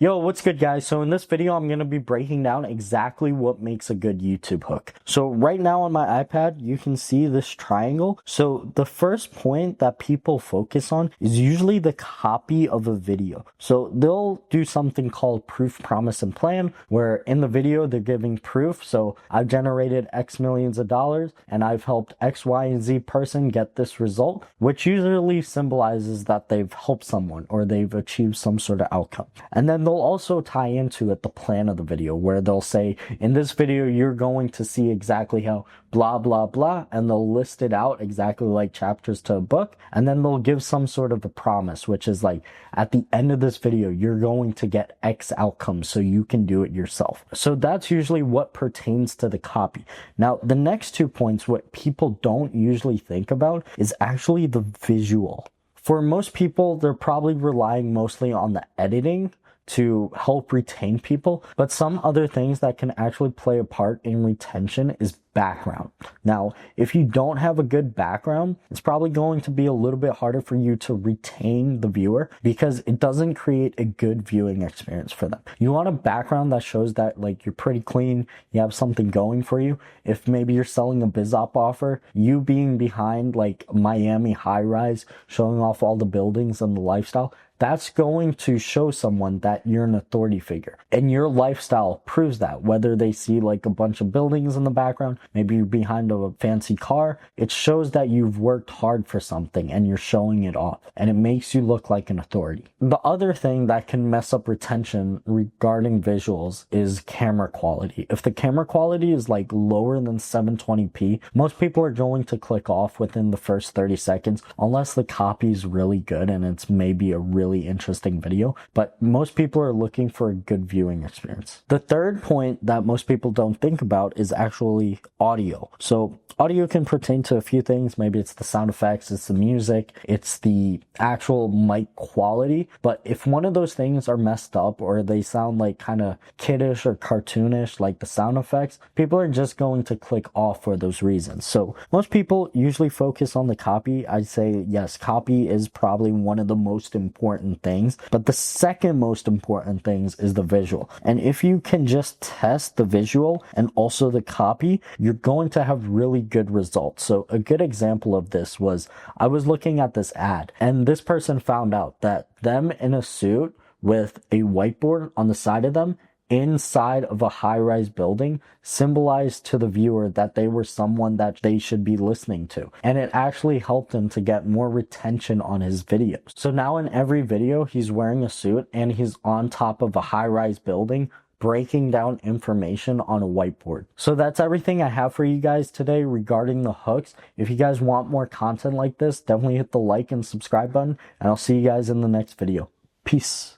Yo, what's good guys? So in this video, I'm going to be breaking down exactly what makes a good YouTube hook. So right now on my iPad, you can see this triangle. So the first point that people focus on is usually the copy of a video. So they'll do something called proof, promise, and plan, where in the video, they're giving proof. So I've generated X millions of dollars and I've helped X, Y, and Z person get this result, which usually symbolizes that they've helped someone or they've achieved some sort of outcome. And then they'll also tie into it the plan of the video, where they'll say, in this video, you're going to see exactly how blah, blah, blah, and they'll list it out exactly like chapters to a book. And then they'll give some sort of a promise, which is like, at the end of this video, you're going to get X outcome so you can do it yourself. So that's usually what pertains to the copy. Now, the next 2 points, what people don't usually think about is actually the visual. For most people, they're probably relying mostly on the editing to help retain people, but some other things that can actually play a part in retention is background. Now, if you don't have a good background, it's probably going to be a little bit harder for you to retain the viewer because it doesn't create a good viewing experience for them. You want a background that shows that like you're pretty clean, you have something going for you. If maybe you're selling a biz op offer, you being behind like Miami high rise, showing off all the buildings and the lifestyle, that's going to show someone that you're an authority figure. And your lifestyle proves that, whether they see like a bunch of buildings in the background, maybe you're behind a fancy car, it shows that you've worked hard for something and you're showing it off. And it makes you look like an authority. The other thing that can mess up retention regarding visuals is camera quality. If the camera quality is like lower than 720p, most people are going to click off within the first 30 seconds, unless the copy is really good and it's maybe a really interesting video, but most people are looking for a good viewing experience. The third point that most people don't think about is actually audio. So audio can pertain to a few things. Maybe it's the sound effects, it's the music, it's the actual mic quality. But if one of those things are messed up or they sound like kind of kiddish or cartoonish, like the sound effects, people are just going to click off for those reasons. So most people usually focus on the copy. I'd say yes, copy is probably one of the most important things, but the second most important things is the visual. And if you can just test the visual and also the copy, you're going to have really good results. So a good example of this was, I was looking at this ad and this person found out that them in a suit with a whiteboard on the side of them inside of a high-rise building symbolized to the viewer that they were someone that they should be listening to. And it actually helped him to get more retention on his videos. So now in every video, he's wearing a suit and he's on top of a high-rise building breaking down information on a whiteboard. So that's everything I have for you guys today regarding the hooks. If you guys want more content like this, definitely hit the like and subscribe button, and I'll see you guys in the next video. Peace.